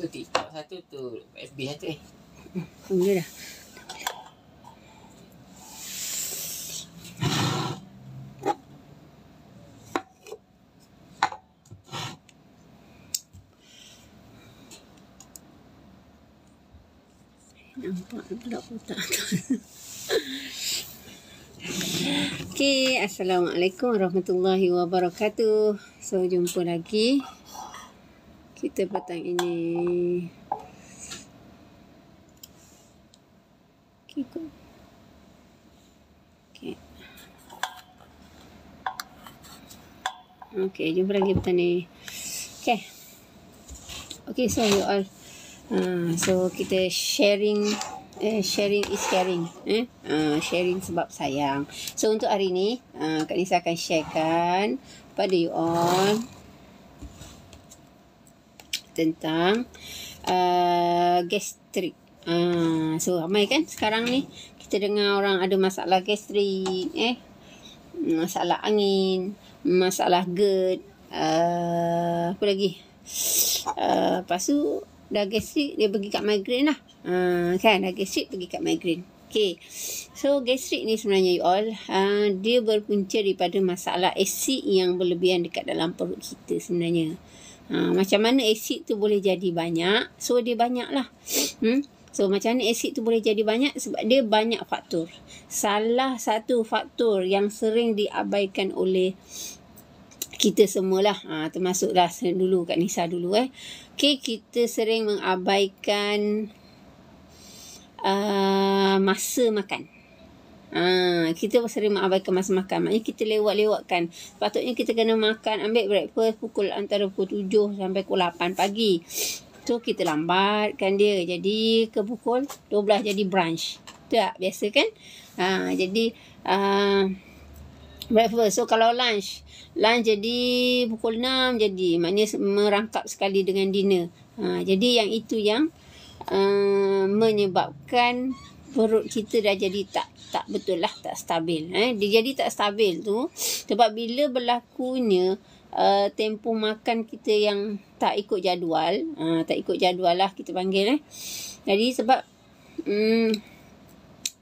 Satu TikTok, satu tu FB satu Boleh dah. Nampak pula kotak tu. Okay, Assalamualaikum warahmatullahi wabarakatuh. So, jumpa lagi kita petang ini. Okay, jumpa lagi petang ni. Okay, so you all, so kita sharing is caring. Sharing sebab sayang. So untuk hari ni, Kak Nisa akan sharekan pada you all tentang gastrik. So ramai kan sekarang ni kita dengar orang ada masalah gastrik, masalah angin, masalah GERD, apa lagi? Lepas tu dah gastrik dia pergi kat migraine lah. Kan dah gastrik pergi kat migraine. Okay, so gastrik ni sebenarnya you all, dia berpunca daripada masalah asid yang berlebihan dekat dalam perut kita sebenarnya. Macam mana asid tu boleh jadi banyak? So dia banyak lah. So macam mana asid tu boleh jadi banyak? Sebab dia banyak faktor. Salah satu faktor yang sering diabaikan oleh kita semualah, termasuklah dulu Kak Nisa dulu. Okay, kita sering mengabaikan masa makan. Kita sering mengabaikan masa makan. Maknanya kita lewat-lewatkan. Patutnya kita kena makan, ambil breakfast antara pukul 7 sampai pukul 8 pagi. So kita lambatkan dia. Jadi ke pukul 12 jadi brunch. Tu tak? Biasa kan? Jadi breakfast. So kalau lunch jadi pukul 6 jadi. Maknanya merangkap sekali dengan dinner. Jadi yang itu yang menyebabkan perut kita dah jadi tak betul lah, tak stabil. Dia jadi tak stabil tu sebab bila berlakunya tempoh makan kita yang tak ikut jadual, tak ikut jadual lah kita panggil. Jadi sebab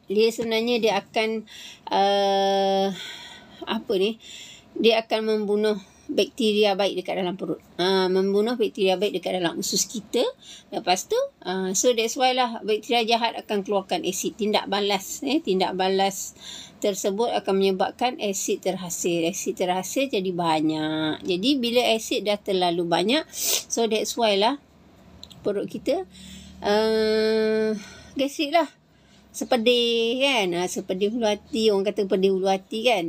dia sebenarnya dia akan dia akan membunuh bakteria baik dekat dalam perut. Membunuh bakteria baik dekat dalam usus kita. Lepas tu, so that's why lah bakteria jahat akan keluarkan asid. Tindak balas tersebut akan menyebabkan asid terhasil. Asid terhasil jadi banyak. Jadi bila asid dah terlalu banyak, so that's why lah perut kita gastrik lah. Sepedih kan. Sepedih hulu hati. Orang kata pedih hulu hati kan.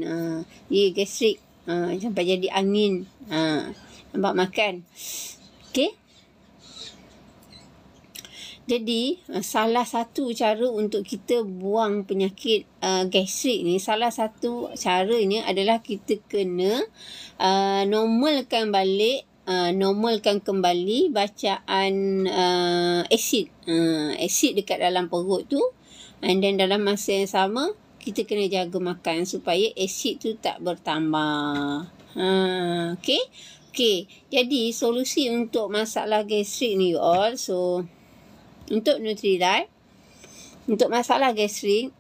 Dia gastrik. Sampai jadi angin. Nampak makan. Okay. Jadi salah satu cara untuk kita buang penyakit gastrik ni, salah satu caranya adalah kita kena normalkan kembali bacaan asid. Asid dekat dalam perut tu. And then dalam masa yang sama kita kena jaga makan supaya asid tu tak bertambah. Okay. Jadi solusi untuk masalah gastrik ni you all. So untuk Nutrilite, untuk masalah gastrik,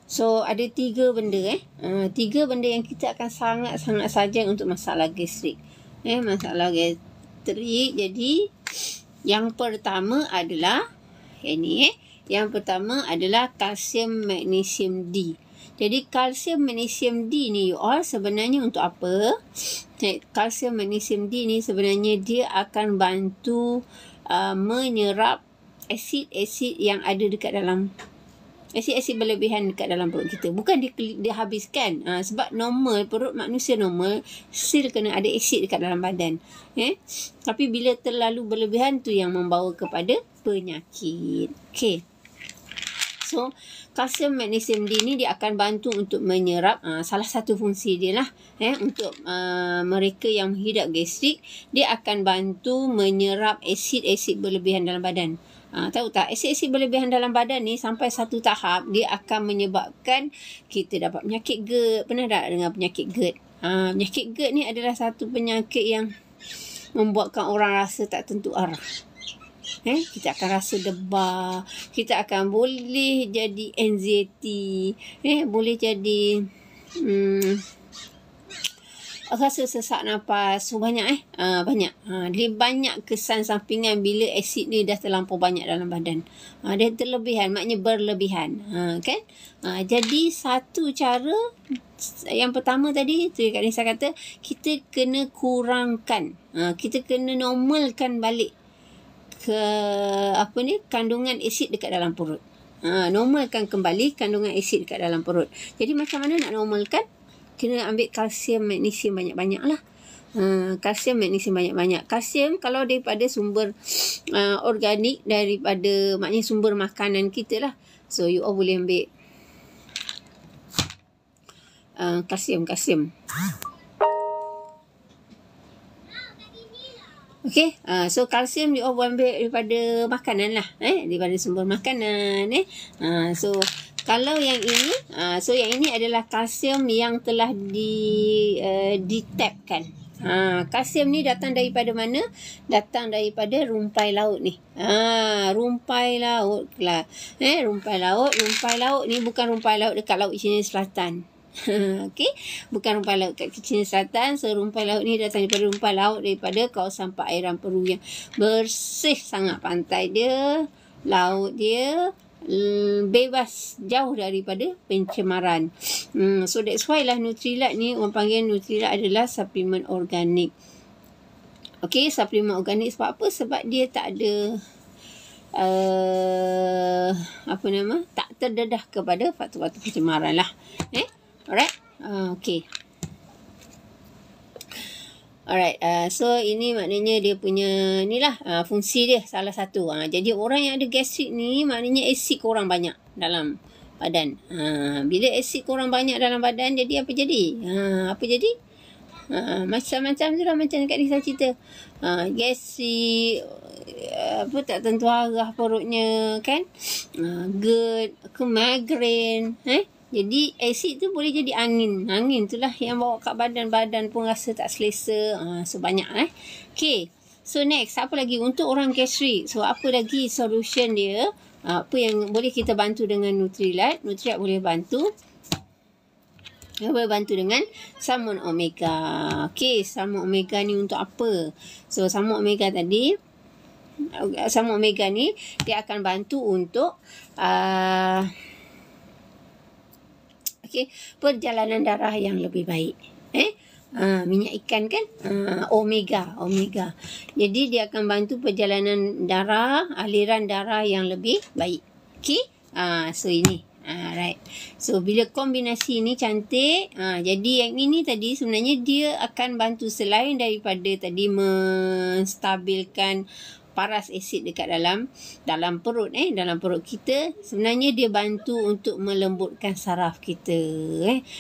so ada 3 benda 3 benda yang kita akan sangat-sangat saja untuk masalah gastrik. Masalah gastrik. Jadi yang pertama adalah yang pertama adalah kalsium magnesium D. Jadi kalsium magnesium D ni you all sebenarnya untuk apa? Kalsium magnesium D ni sebenarnya dia akan bantu menyerap asid-asid yang ada dekat dalam, asid-asid berlebihan dekat dalam perut kita. Bukan dia habiskan. Sebab normal, perut manusia normal still kena ada asid dekat dalam badan. Tapi bila terlalu berlebihan tu yang membawa kepada penyakit. Okay. So kalsium magnesium D ni dia akan bantu untuk menyerap, salah satu fungsi dia lah, untuk mereka yang menghidap gastrik, dia akan bantu menyerap asid-asid berlebihan dalam badan. Tahu tak, asid-asid berlebihan dalam badan ni sampai satu tahap dia akan menyebabkan kita dapat penyakit GERD. Pernah tak dengar penyakit GERD? Penyakit GERD ni adalah satu penyakit yang membuatkan orang rasa tak tentu arah. Kita akan rasa debar, kita akan boleh jadi anxiety, boleh jadi rasa sesak nafas. So banyak banyak. Dia banyak kesan sampingan bila asid ni dah terlampau banyak dalam badan. Dia terlebihan, maknanya berlebihan. Kan? Jadi satu cara, yang pertama tadi tu Kak Nisa kata, kita kena kurangkan. Kita kena normalkan balik ke kandungan asid dekat dalam perut. Normalkan kembali kandungan asid dekat dalam perut. Jadi macam mana nak normalkan? Kena ambil kalsium, magnesium banyak-banyak lah. Kalsium, magnesium banyak-banyak. Kalsium kalau daripada sumber organik, daripada maknanya sumber makanan kita lah. So you all boleh ambil kalsium. Okay, so kalsium you all boleh ambil daripada makanan lah, daripada sumber makanan. So kalau yang ini, yang ini adalah kalsium yang telah ditapkan. Kalsium ni datang daripada mana? Datang daripada rumpai laut ni. Rumpai laut lah. Rumpai laut ni bukan rumpai laut dekat Laut Cina Selatan. Okey, bukan rumpai laut kat Cina Selatan. So rumpai laut ni datang daripada rumpai laut daripada kawasan perairan Peru yang bersih sangat. Pantai dia, laut dia bebas, jauh daripada pencemaran. So that's why lah Nutrilite ni, orang panggil Nutrilite adalah suplemen organik. Okay, suplemen organik sebab apa? Sebab dia tak ada tak terdedah kepada faktor-faktor pencemaran lah. Alright. Okay. Alright, so ini maknanya dia punya ni lah, fungsi dia salah satu. Jadi orang yang ada gastrik ni maknanya asid korang banyak dalam badan. Bila asid korang banyak dalam badan, jadi apa jadi? Macam-macam tu lah, macam Kak Nisa cerita. Gastrik, tak tentu arah perutnya kan, GERD, migraine, jadi asid tu boleh jadi angin. Angin tu lah yang bawa kat badan pun rasa tak selesa. So banyak Okay. So next, apa lagi untuk orang gastrik? So apa lagi solution dia? Apa yang boleh kita bantu dengan Nutrilite? Nutrilite boleh bantu. Dia boleh bantu dengan salmon omega. Okay, salmon omega ni untuk apa? So salmon omega tadi, salmon omega ni dia akan bantu untuk perjalanan darah yang lebih baik. Minyak ikan kan, omega. Jadi dia akan bantu perjalanan darah, aliran darah yang lebih baik. Okay, so ini. Right. So bila kombinasi ni cantik, jadi yang ini tadi sebenarnya dia akan bantu selain daripada tadi menstabilkan paras asid dekat dalam perut dalam perut kita, sebenarnya dia bantu untuk melembutkan saraf kita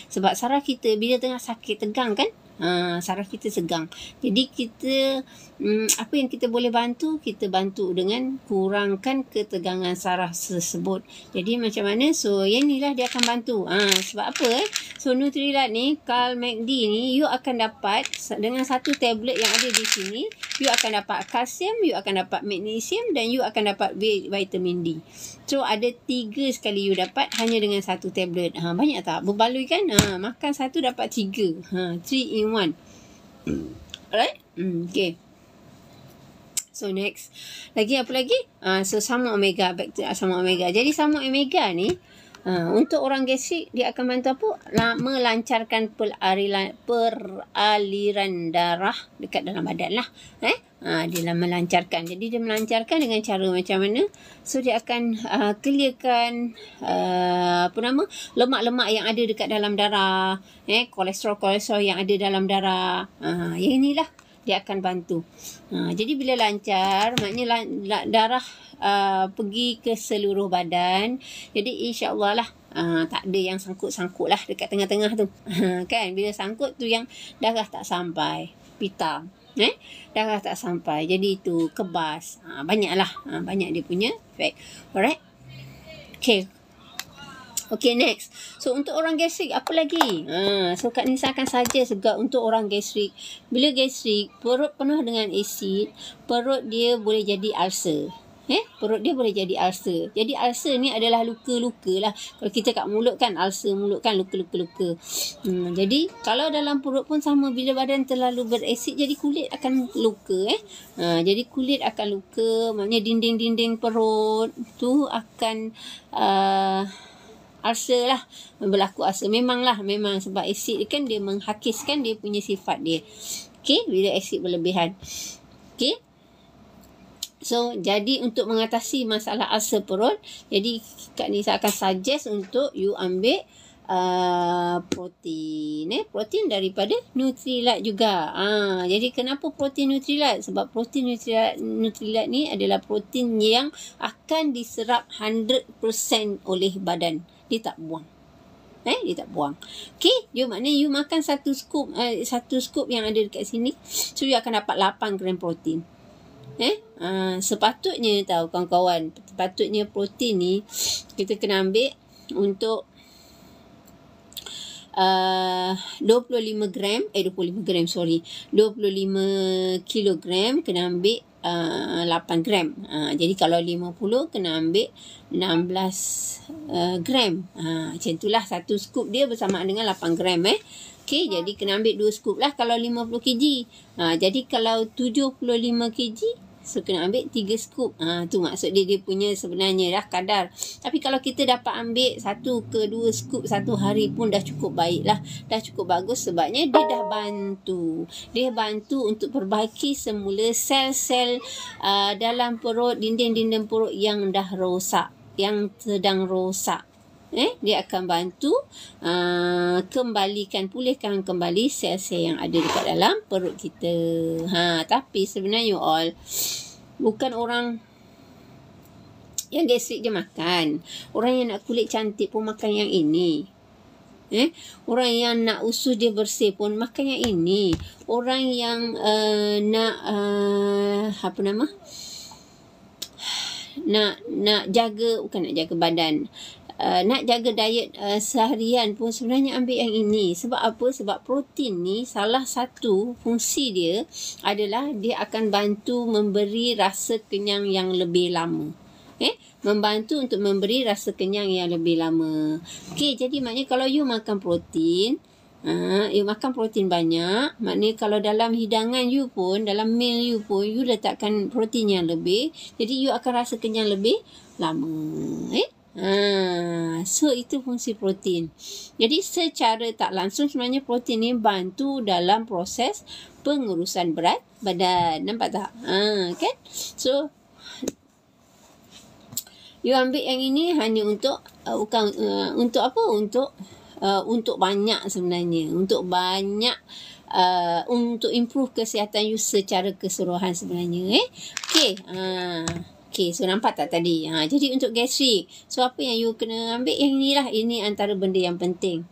sebab saraf kita bila tengah sakit tegang kan, saraf kita segang. Jadi kita apa yang kita boleh bantu, kita bantu dengan kurangkan ketegangan saraf tersebut. Jadi macam mana? So yang ni lah dia akan bantu. Sebab apa So Nutrilite ni, Calmag-D ni, you akan dapat dengan satu tablet yang ada di sini, you akan dapat kalsium, you akan dapat magnesium dan you akan dapat vitamin D. So ada 3 sekali you dapat hanya dengan satu tablet. Banyak tak? Berbaloi kan? Makan satu dapat 3. 3 in 1. Alright? Okay. So next, lagi apa lagi? So salmon omega, back to salmon omega. Jadi salmon omega ni untuk orang gastrik dia akan bantu apa? Melancarkan peraliran darah dekat dalam badan lah. Dia melancarkan. Jadi dia melancarkan dengan cara macam mana? So dia akan clearkan lemak-lemak yang ada dekat dalam darah, kolesterol yang ada dalam darah. Yang inilah dia akan bantu. Jadi bila lancar, maknanya darah pergi ke seluruh badan. Jadi insya-Allah lah tak ada yang sangkut-sangkut lah dekat tengah-tengah tu. Kan bila sangkut tu yang darah tak sampai, pita. Darah tak sampai. Jadi itu kebas. Banyaklah. Banyak dia punya efek. Alright. Okay. Okay, next. So, untuk orang gastrik, apa lagi? So, Kak Nisa akan suggest juga untuk orang gastrik. Bila gastrik, perut penuh dengan asid, perut dia boleh jadi ulcer. Perut dia boleh jadi ulcer. Jadi, ulcer ni adalah luka-luka lah. Kalau kita kat mulut kan, ulcer mulut kan, luka-luka. Jadi, kalau dalam perut pun sama. Bila badan terlalu berasid, jadi kulit akan luka. Jadi, kulit akan luka. Maknanya dinding-dinding perut tu akan ulcer lah, berlaku ulcer. Memang sebab asid kan dia menghakiskan dia punya sifat dia. Okay, bila asid berlebihan. Okay, so jadi untuk mengatasi masalah ulcer perut, jadi Kak Nisa akan suggest untuk you ambil protein. Protein daripada Nutrilite juga. Jadi kenapa protein Nutrilite? Sebab protein Nutrilite ni adalah protein yang akan diserap 100% oleh badan. Dia tak buang. Dia tak buang. Okay, dia maknanya you makan satu scoop yang ada dekat sini, so you akan dapat 8 gram protein. Sepatutnya tahu kawan-kawan, sepatutnya protein ni kita kena ambil untuk 25 kilogram kena ambil 8 gram. Jadi kalau 50 kena ambil 16 gram. Macam itulah, satu scoop dia bersamaan dengan 8 gram. Okay, jadi kena ambil 2 scoop lah kalau 50 kg. Jadi kalau 75 kg, so kena ambil 3 scoop. Tu maksud dia punya sebenarnya dah kadar. Tapi kalau kita dapat ambil 1 ke 2 scoop satu hari pun dah cukup baik lah. Dah cukup bagus sebabnya dia dah bantu. Dia bantu untuk perbaiki semula sel-sel dalam perut, dinding-dinding perut yang dah rosak, yang sedang rosak. Dia akan bantu pulihkan kembali sel-sel yang ada dekat dalam perut kita. Tapi sebenarnya you all, bukan orang yang gastrik je makan. Orang yang nak kulit cantik pun makan yang ini. Orang yang nak usus dia bersih pun makan yang ini. Orang yang nak jaga, bukan nak jaga badan, nak jaga diet seharian pun sebenarnya ambil yang ini. Sebab apa? Sebab protein ni salah satu fungsi dia adalah dia akan bantu memberi rasa kenyang yang lebih lama. Membantu untuk memberi rasa kenyang yang lebih lama. Okay, jadi maknanya kalau you makan protein, you makan protein banyak, maknanya kalau dalam hidangan you pun, dalam meal you pun, you letakkan protein yang lebih, jadi you akan rasa kenyang lebih lama. So itu fungsi protein. Jadi secara tak langsung sebenarnya protein ni bantu dalam proses pengurusan berat badan. Nampak tak? Kan? So you ambil yang ini hanya untuk untuk apa? Untuk banyak sebenarnya. Untuk banyak untuk improve kesihatan you secara keseluruhan sebenarnya. Okay, so nampak tak tadi? Jadi untuk gastrik, so apa yang you kena ambil? Yang inilah, ini antara benda yang penting.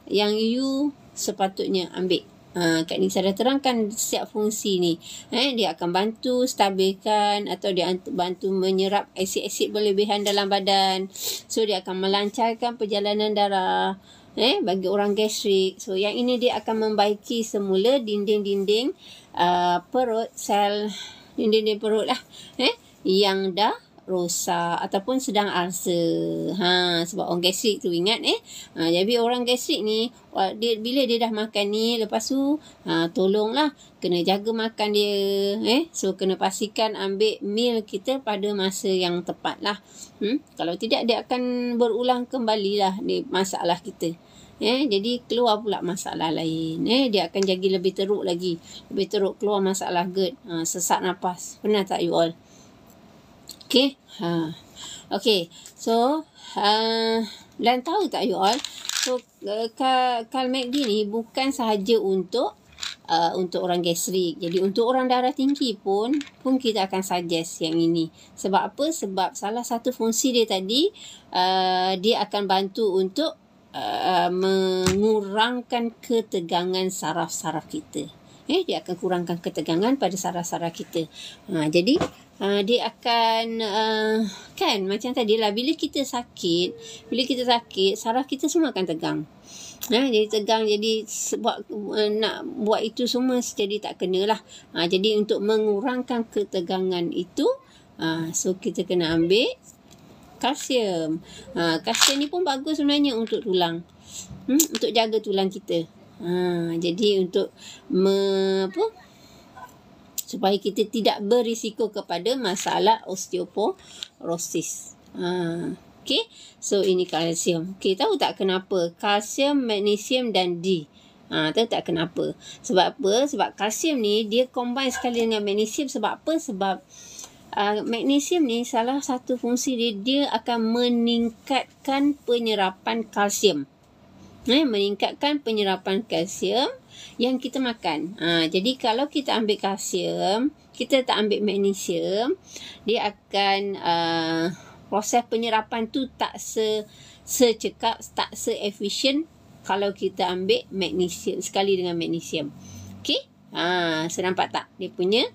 Yang you sepatutnya ambil. Kak Nisa dah terangkan setiap fungsi ni. Dia akan bantu stabilkan atau dia bantu menyerap asid-asid berlebihan dalam badan. So dia akan melancarkan perjalanan darah bagi orang gastrik. So yang ini dia akan membaiki semula dinding-dinding perut, sel dinding-dinding perut lah, yang dah rosak ataupun sedang ulcer. Sebab orang gastrik tu ingat jadi orang gastrik ni bila dia dah makan ni, lepas tu tolonglah kena jaga makan dia. So kena pastikan ambil meal kita pada masa yang tepat lah. Kalau tidak dia akan berulang kembali lah masalah kita. Jadi keluar pula masalah lain. Dia akan jadi lebih teruk lagi. Lebih teruk, keluar masalah GERD, sesak nafas. Pernah tak you all? Okay. Okay. So, dan tahu tak you all? So, Carl McD ni bukan sahaja untuk orang gastrik. Jadi, untuk orang darah tinggi pun kita akan suggest yang ini. Sebab apa? Sebab salah satu fungsi dia tadi, dia akan bantu untuk mengurangkan ketegangan saraf-saraf kita. Dia akan kurangkan ketegangan pada saraf-saraf kita. Jadi dia akan kan macam tadi lah, bila kita sakit, saraf kita semua akan tegang. Jadi tegang, jadi sebab nak buat itu semua jadi tak kenalah. Jadi untuk mengurangkan ketegangan itu, so kita kena ambil kalsium. Kalsium ni pun bagus sebenarnya untuk tulang. Untuk jaga tulang kita. Jadi untuk supaya kita tidak berisiko kepada masalah osteoporosis. Okay, so ini kalsium. Okay, tahu tak kenapa? Kalsium, magnesium dan D. Tahu tak kenapa? Sebab apa? Sebab kalsium ni dia combine sekali dengan magnesium. Sebab apa? Sebab magnesium ni salah satu fungsi dia akan meningkatkan penyerapan kalsium. Meningkatkan penyerapan kalsium yang kita makan. Jadi kalau kita ambil kalsium, kita tak ambil magnesium, dia akan proses penyerapan tu tak secekap, tak se-efficient kalau kita ambil magnesium sekali dengan magnesium. Okey? So nampak tak dia punya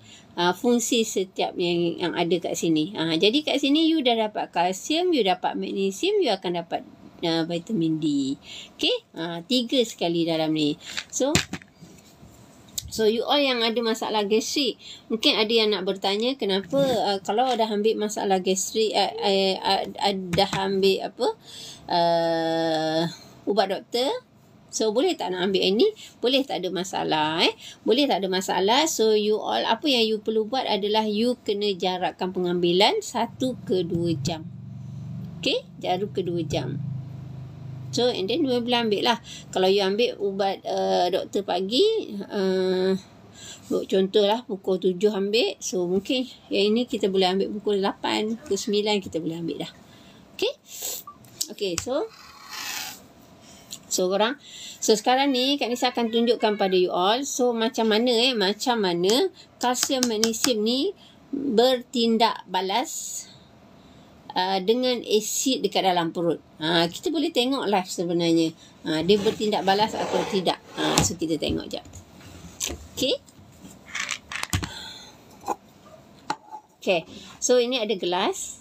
fungsi setiap yang ada kat sini. Jadi kat sini you dah dapat kalsium, you dapat magnesium, you akan dapat vitamin D. Okey? 3 sekali dalam ni. So you all yang ada masalah gastrik, mungkin ada yang nak bertanya kenapa kalau dah ambil masalah gastrik, dah ambil ubat doktor, so boleh tak nak ambil ini? Boleh, tak ada masalah. Boleh, tak ada masalah. So you all, apa yang you perlu buat adalah you kena jarakkan pengambilan 1 ke 2 jam. Okay, jarak ke 2 jam. So and then you boleh ambil lah. Kalau you ambil ubat doktor pagi, contohlah pukul 7 ambil, so mungkin yang ini kita boleh ambil pukul 8 ke 9 kita boleh ambil dah. Okay, so korang, so sekarang ni Kak Nisa akan tunjukkan pada you all, so macam mana kalsium magnesium ni bertindak balas dengan asid dekat dalam perut. Kita boleh tengok live sebenarnya. Dia bertindak balas atau tidak. So kita tengok jap. Okay. So ini ada gelas.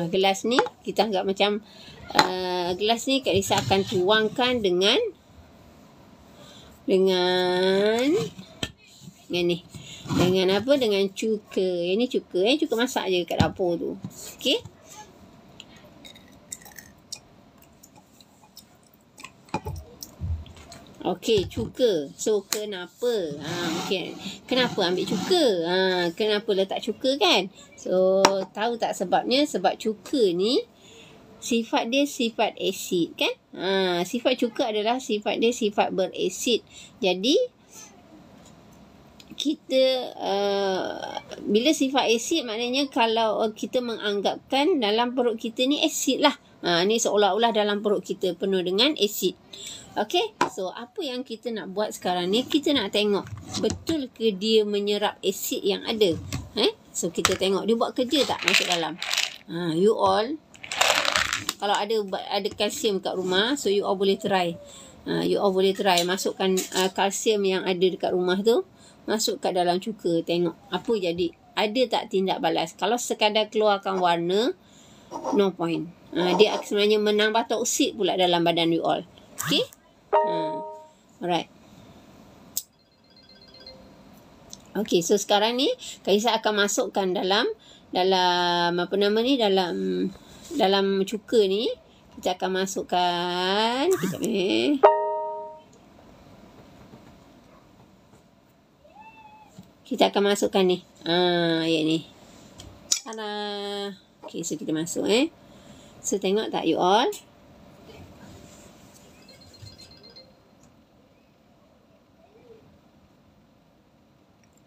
Gelas ni kita anggap macam gelas ni Kak Nisa akan tuangkan dengan ni. Dengan apa? Dengan cuka. Ini cuka. Cuka masak je kat dapur tu. Okay. Okey, cuka. So, kenapa? Mungkin. Kenapa ambil cuka? Kenapa letak cuka kan? So, tahu tak sebabnya? Sebab cuka ni, sifat dia sifat asid kan? Sifat cuka adalah sifat dia sifat berasid. Jadi, kita, bila sifat asid, maknanya kalau kita menganggapkan dalam perut kita ni asid lah. Ni seolah-olah dalam perut kita penuh dengan asid. Okay, so apa yang kita nak buat sekarang ni, kita nak tengok betul ke dia menyerap asid yang ada. So kita tengok dia buat kerja tak masuk dalam. You all, kalau ada kalsium kat rumah, so you all boleh try. Masukkan kalsium yang ada dekat rumah tu, masuk kat dalam cuka, tengok apa jadi. Ada tak tindak balas? Kalau sekadar keluarkan warna, no point. Dia sebenarnya menambah toksid pula dalam badan you all. Okay? Alright. Okay, so sekarang ni Kak Nisa akan masukkan dalam apa nama ni, dalam cuka ni. Kita akan masukkan kita akan masukkan ni. Yang ni. Okay, so kita masuk So tengok tak you all?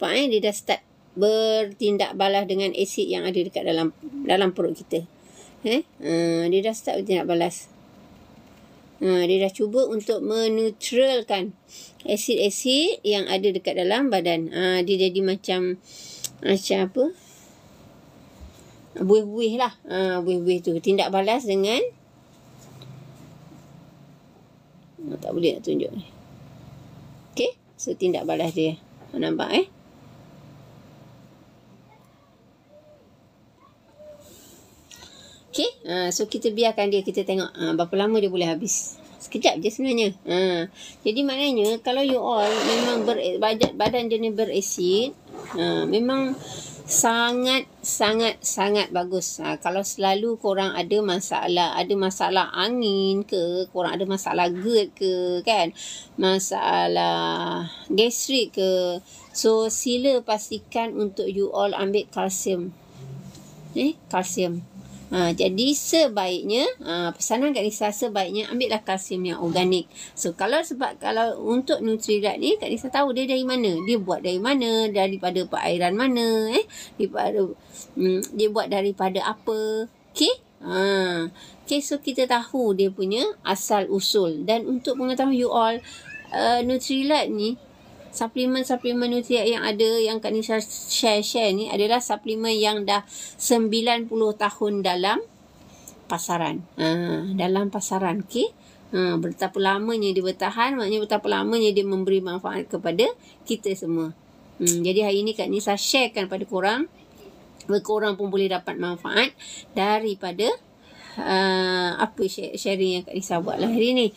Nampak dia dah start bertindak balas dengan asid yang ada dekat dalam perut kita. Dia dah start bertindak balas. Dia dah cuba untuk menetralkan asid-asid yang ada dekat dalam badan. Dia jadi macam apa? Buih-buih lah. Buih-buih tu tindak balas dengan tak boleh nak tunjuk ni. Okay, so tindak balas dia. Nampak Okay, so kita biarkan dia, kita tengok berapa lama dia boleh habis. Sekejap je sebenarnya. Jadi maknanya kalau you all memang badan jenis berasid, memang sangat bagus. Kalau selalu korang ada masalah angin ke, korang ada masalah GERD ke, kan, masalah gastrik ke, so sila pastikan untuk you all ambil kalsium. Kalsium. Jadi sebaiknya pesanan Kak Nisa, sebaiknya ambillah kalsium yang organik. So kalau untuk Nutrilite ni, Kak Nisa tahu dia dari mana, dia buat dari mana, daripada perairan mana, dia buat daripada apa. Okay, so kita tahu dia punya asal usul. Dan untuk pengetahuan you all, Nutrilite ni, suplemen Nutrilite yang ada, yang Kak Nisa share ni adalah suplemen yang dah 90 tahun dalam pasaran. Okay. Betapa lamanya dia bertahan, maknanya betapa lamanya dia memberi manfaat kepada kita semua. Jadi hari ni Kak Nisa sharekan pada korang, korang pun boleh dapat manfaat daripada sharing yang Kak Nisa buat lah hari ni.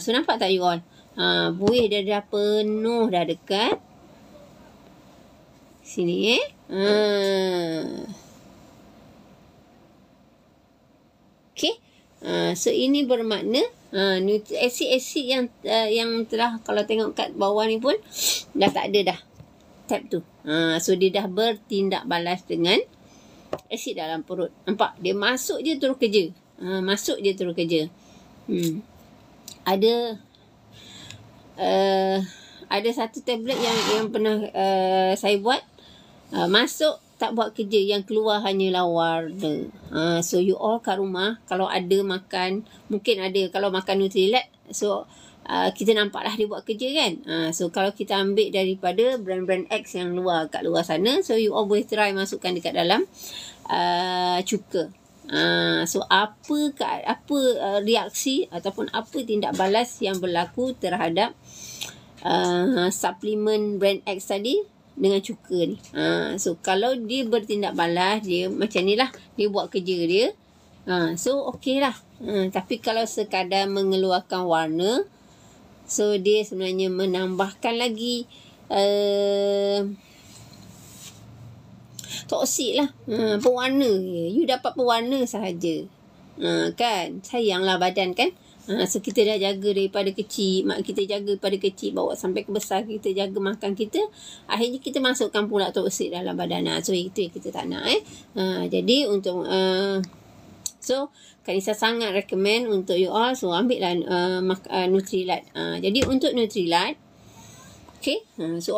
So nampak tak you all? Buih dia dah penuh dah dekat sini. Okay. So ini bermakna asid-asid yang telah, kalau tengok kat bawah ni pun dah tak ada dah tab tu. So dia dah bertindak balas dengan asid dalam perut. Nampak? Dia masuk je terus kerja. Ada satu tablet yang pernah saya buat, masuk tak buat kerja, yang keluar hanyalah warna. So you all kat rumah kalau ada makan, mungkin ada, kalau makan Nutrilite, so kita nampak lah dia buat kerja kan. So kalau kita ambil daripada brand-brand X yang kat luar sana, so you all boleh try masukkan dekat dalam cuka. So apa reaksi ataupun apa tindak balas yang berlaku terhadap suplemen brand X tadi dengan cuka ni. So kalau dia bertindak balas, dia macam ni lah, dia buat kerja dia. So okey lah. Tapi kalau sekadar mengeluarkan warna, so dia sebenarnya menambahkan lagi toksik lah. Pewarna. You dapat pewarna sahaja. Kan? Sayanglah badan kan? So kita dah jaga daripada kecil, mak kita jaga daripada kecil bawa sampai ke besar, kita jaga makan kita, akhirnya kita masukkan pula toksik dalam badan. So itu yang kita tak nak. Jadi untuk so Kak Nisa sangat recommend untuk you all, so ambil lah Nutrilite. Jadi untuk Nutrilite, okay, so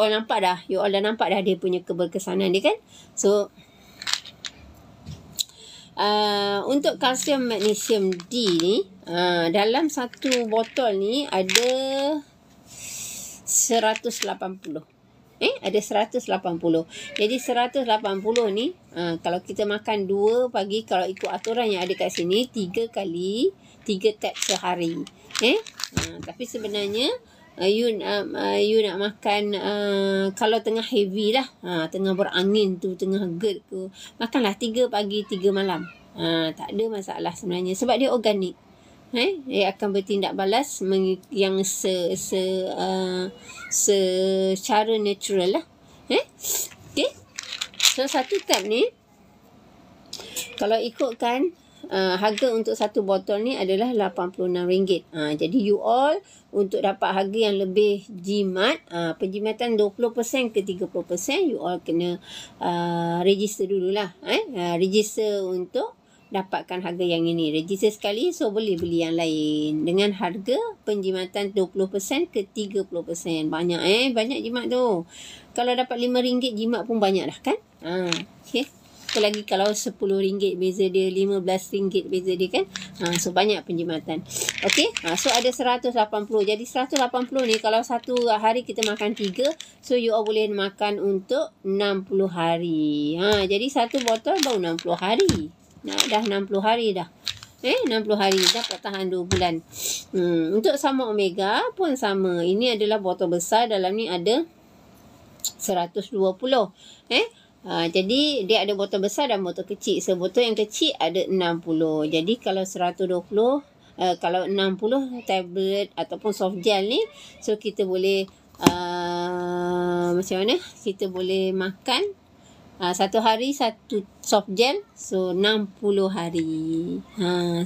you all dah nampak dah dia punya keberkesanan dia kan. So untuk kalsium magnesium D ni, dalam satu botol ni ada 180. Ada 180. Jadi 180 ni, kalau kita makan 2 pagi, kalau ikut aturan yang ada kat sini, 3 tab sehari. Tapi sebenarnya you nak makan kalau tengah heavy lah, tengah berangin tu, tengah GERD tu, makanlah 3 pagi 3 malam. Tak ada masalah sebenarnya, sebab dia organik. Dia akan bertindak balas yang secara natural lah. Okay. So satu tab ni, kalau ikutkan harga untuk satu botol ni adalah RM86. Jadi you all untuk dapat harga yang lebih jimat, penjimatan 20% ke 30%, you all kena register dululah. Register untuk dapatkan harga yang ini. Register sekali, so boleh beli yang lain dengan harga penjimatan 20% ke 30%. Banyak banyak jimat tu. Kalau dapat RM5 jimat pun banyak dah kan. Okay. Apalagi kalau RM10 beza dia, RM15 beza dia kan. So banyak penjimatan. Okay. So ada 180. Jadi 180 ni kalau satu hari kita makan 3, so you all boleh makan untuk 60 hari. Jadi satu botol baru 60 hari. Dah 60 hari dah. 60 hari dapat tahan 2 bulan. Untuk sama omega pun sama. Ini adalah botol besar, dalam ni ada 120. Jadi dia ada botol besar dan botol kecil. So botol yang kecil ada 60. Jadi kalau 120, kalau 60 tablet ataupun soft gel ni, so kita boleh macam mana? Kita boleh makan satu hari satu soft gel, so 60 hari.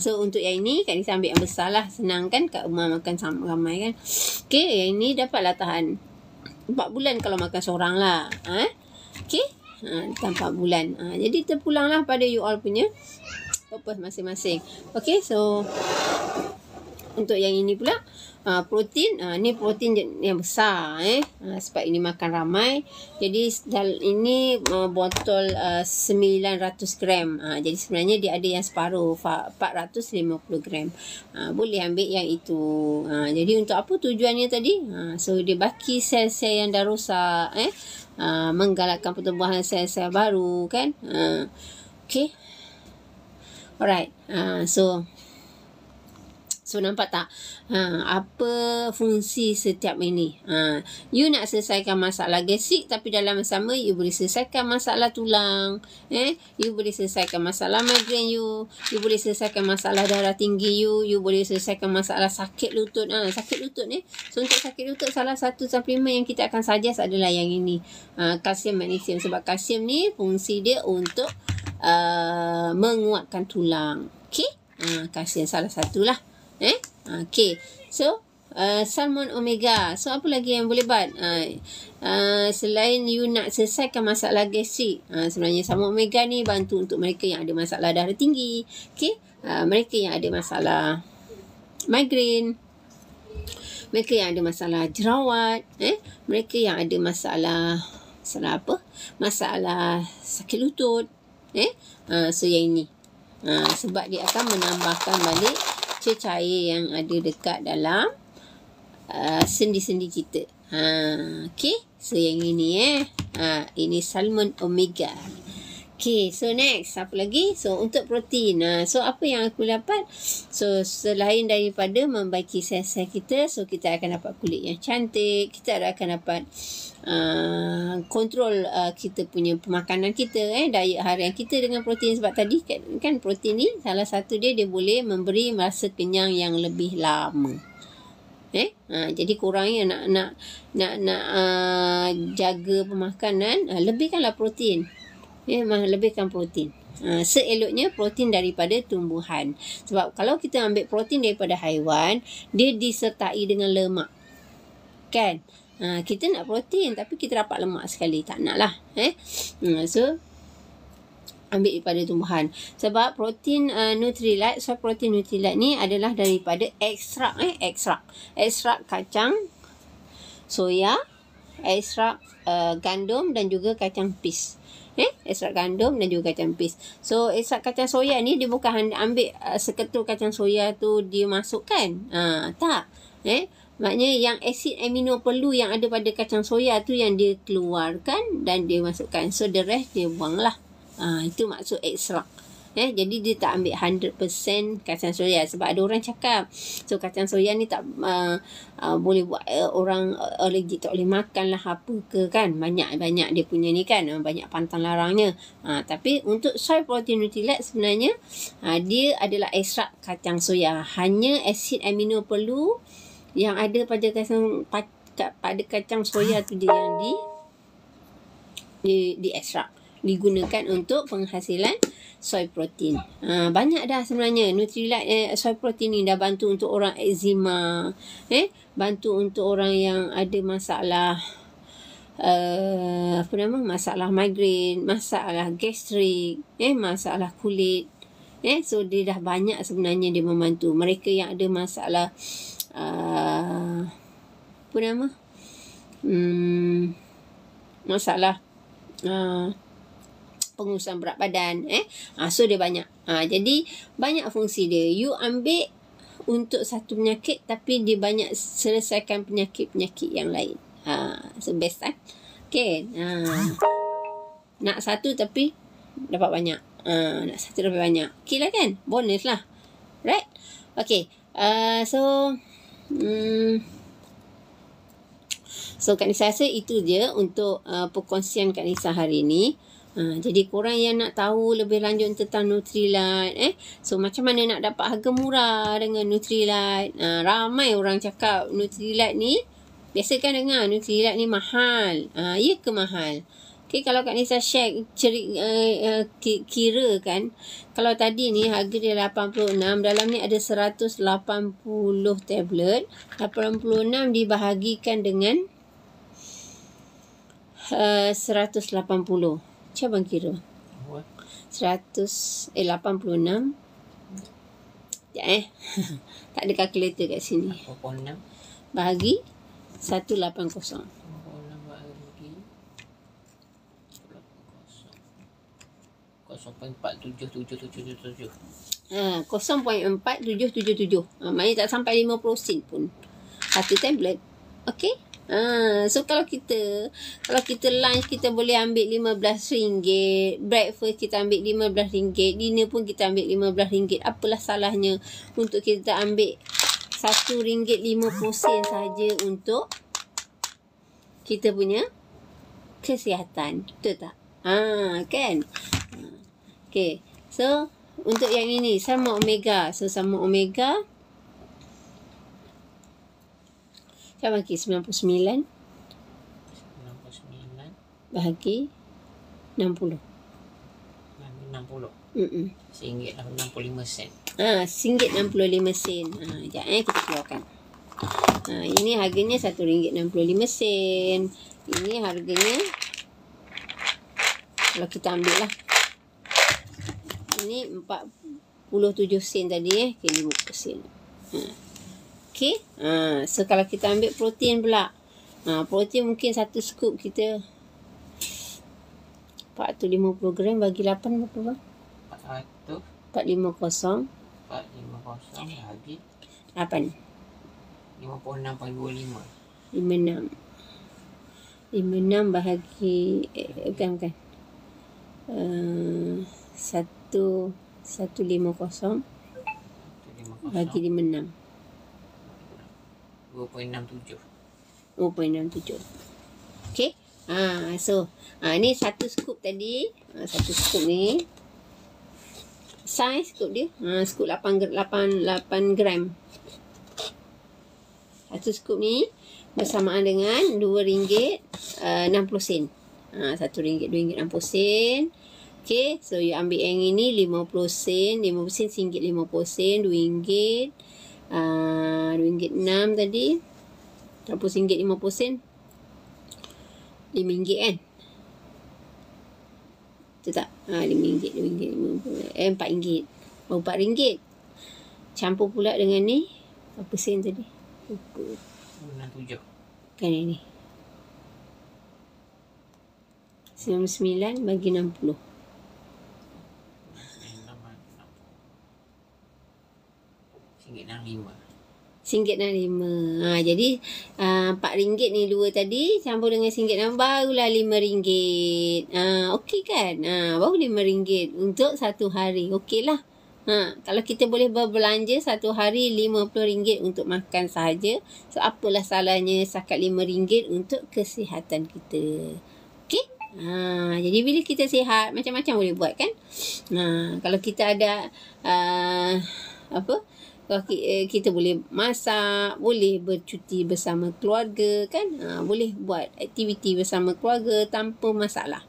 So untuk yang ini Kak Nisa ambil yang besar lah, senang kan, kat rumah makan sama ramai kan. Okay, yang ini dapatlah tahan 4 bulan kalau makan seorang lah. Okay, tahan 4 bulan. Jadi terpulanglah pada you all punya purpose masing-masing. Okay, so untuk yang ini pula protein, ni protein yang besar sebab ini makan ramai. Jadi ini botol 900 gram. Jadi sebenarnya dia ada yang separuh 450 gram. Boleh ambil yang itu. Jadi untuk apa tujuannya tadi? So dia baki sel-sel yang dah rosak, menggalakkan pertumbuhan sel-sel baru kan. Okay, alright. So nampak tak apa fungsi setiap ini? You nak selesaikan masalah gastrik, tapi dalam masa sama you boleh selesaikan masalah tulang, you boleh selesaikan masalah migraine you boleh selesaikan masalah darah tinggi you boleh selesaikan masalah sakit lutut. Sakit lutut ni, so untuk sakit lutut salah satu suplemen yang kita akan suggest adalah yang ini, kalsium magnesium. Sebab kalsium ni fungsi dia untuk menguatkan tulang. Okay, kalsium salah satulah. Okay, so salmon omega. So apa lagi yang boleh buat? Selain you nak selesaikan masalah gastrik, sebenarnya salmon omega ni bantu untuk mereka yang ada masalah darah tinggi. Okay, mereka yang ada masalah migraine, mereka yang ada masalah jerawat, mereka yang ada masalah apa? Masalah sakit lutut. So yang ini, sebab dia akan menambahkan balik cecair yang ada dekat dalam sendi-sendi kita. Okay, so yang ini ini salmon omega. Okay, so next apa lagi? So untuk protein, so apa yang aku dapat? So selain daripada membaiki sel-sel kita, so kita akan dapat kulit yang cantik, kita akan dapat kontrol kita punya pemakanan kita, diet harian kita dengan protein. Sebab tadi kan protein ni salah satu dia boleh memberi rasa kenyang yang lebih lama. Jadi korangnya nak jaga pemakanan, lebihkanlah protein. Lebihkan protein. Seeloknya protein daripada tumbuhan. Sebab kalau kita ambil protein daripada haiwan, dia disertai dengan lemak, kan? Kita nak protein tapi kita dapat lemak sekali, tak nak lah. So ambil daripada tumbuhan. Sebab protein Nutrilite, so protein Nutrilite ni adalah daripada ekstrak kacang soya, ekstrak gandum dan juga kacang peas. Ekstrak gandum dan juga kacang peas. So ekstrak kacang soya ni dia bukan ambil seketul kacang soya tu dia masukkan. Tak. Maknanya yang asid amino perlu yang ada pada kacang soya tu yang dia keluarkan dan dia masukkan. So the rest dia buang lah. Itu maksud ekstrak. Jadi dia tak ambil 100% kacang soya. Sebab ada orang cakap, so kacang soya ni tak boleh buat orang alergi, tak boleh makan lah apa ke kan. Banyak dia punya ni kan, banyak pantang larangnya. Tapi untuk soy protein Nutrilite sebenarnya dia adalah ekstrak kacang soya. Hanya asid amino perlu yang ada pada kacang soya tu dia yang di ekstrak, digunakan untuk penghasilan soy protein. Banyak dah sebenarnya Nutrilite soy protein ni dah bantu untuk orang eczema, bantu untuk orang yang ada masalah masalah migraine, masalah gastrik, masalah kulit. So dia dah banyak sebenarnya dia membantu mereka yang ada masalah masalah pengurusan berat badan. So dia banyak. Jadi banyak fungsi dia. You ambil untuk satu penyakit tapi dia banyak selesaikan penyakit-penyakit yang lain. So best kan? Okay. Nak satu tapi dapat banyak. Nak satu dapat banyak. Okay lah kan? Bonus lah. Right? Okay. So Kak Nisa rasa itu je untuk perkongsian Kak Nisa hari ni. Jadi korang yang nak tahu lebih lanjut tentang Nutrilite, so macam mana nak dapat harga murah dengan Nutrilite. Ramai orang cakap Nutrilite ni, biasa kan dengar Nutrilite ni mahal. Ya ke mahal? Okay, kalau Kak Nisa share kira kan, kalau tadi ni harga dia 86, dalam ni ada 180 tablet. 86 dibahagikan dengan 180. Macam abang kira? 86. Sekejap tak ada kalkulator kat sini. 86 Bahagi 180. 86 bahagi 0.477777. 0.4777. Maknanya tak sampai 50 sen pun satu tablet. Okey. So kalau kita lunch kita boleh ambil RM15, breakfast kita ambil RM15, dinner pun kita ambil RM15. Apalah salahnya untuk kita ambil RM1.50 saja untuk kita punya kesihatan. Betul tak? Kan? Okay. So untuk yang ini sama omega. So sama omega saya bagi 99 bahagi 60. RM60.65. RM1.65. Sekejap kita keluarkan. Ini harganya RM1.65. Ini harganya, kalau kita ambil lah, ini 47 sen tadi okay, 50 sen. Okay. So kalau kita ambil protein pula, protein mungkin satu scoop kita 450 gram bagi 8 berapa bang? 450 bagi 8. 56.25. 56 bahagi bukan 150 bagi 56. 2.67. Okay. So ni satu scoop tadi. Satu scoop ni saiz scoop dia scoop 8 gram. Satu scoop ni bersamaan dengan RM2.60. RM1, RM2.60. Okay. So you ambil yang ini 50 sen. 50 sen RM1.50. RM2. RM2.6 tadi. RM1.50. RM5 kan? Betul tak? RM5. RM4. Oh, RM4. Campur pula dengan ni. Berapa sen tadi? 67. Kan ini. 99 bagi 60. RM1.65. Jadi RM4 ni dua tadi campur dengan RM1.6 barulah RM5. Okey kan? Baru RM5 untuk satu hari. Okey lah. Kalau kita boleh berbelanja satu hari RM50 untuk makan sahaja. So apalah salahnya setakat RM5 untuk kesihatan kita. Okey? Jadi bila kita sihat macam-macam boleh buat kan? Kalau kita ada kita boleh masak, boleh bercuti bersama keluarga kan, boleh buat aktiviti bersama keluarga tanpa masalah.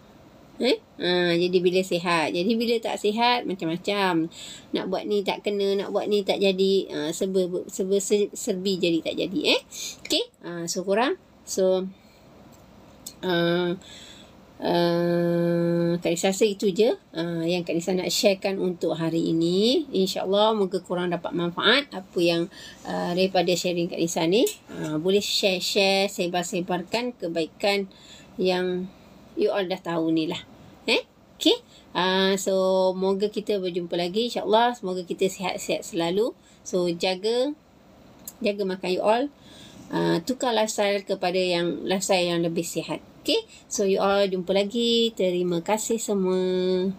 Jadi bila sihat, jadi bila tak sihat macam-macam, nak buat ni tak kena, nak buat ni tak jadi, serbi jadi tak jadi. Okay. So korang, Kak Nisa rasa itu je yang Kak Nisa nak sharekan untuk hari ini. InsyaAllah moga korang dapat manfaat apa yang daripada sharing Kak Nisa ni. Boleh share, sebar-sebarkan kebaikan yang you all dah tahu ni lah. Okay. So moga kita berjumpa lagi insyaAllah. Semoga kita sihat-sihat selalu. So jaga makan you all. Tukar lifestyle kepada lifestyle yang lebih sihat. Okay, so you all jumpa lagi. Terima kasih semua.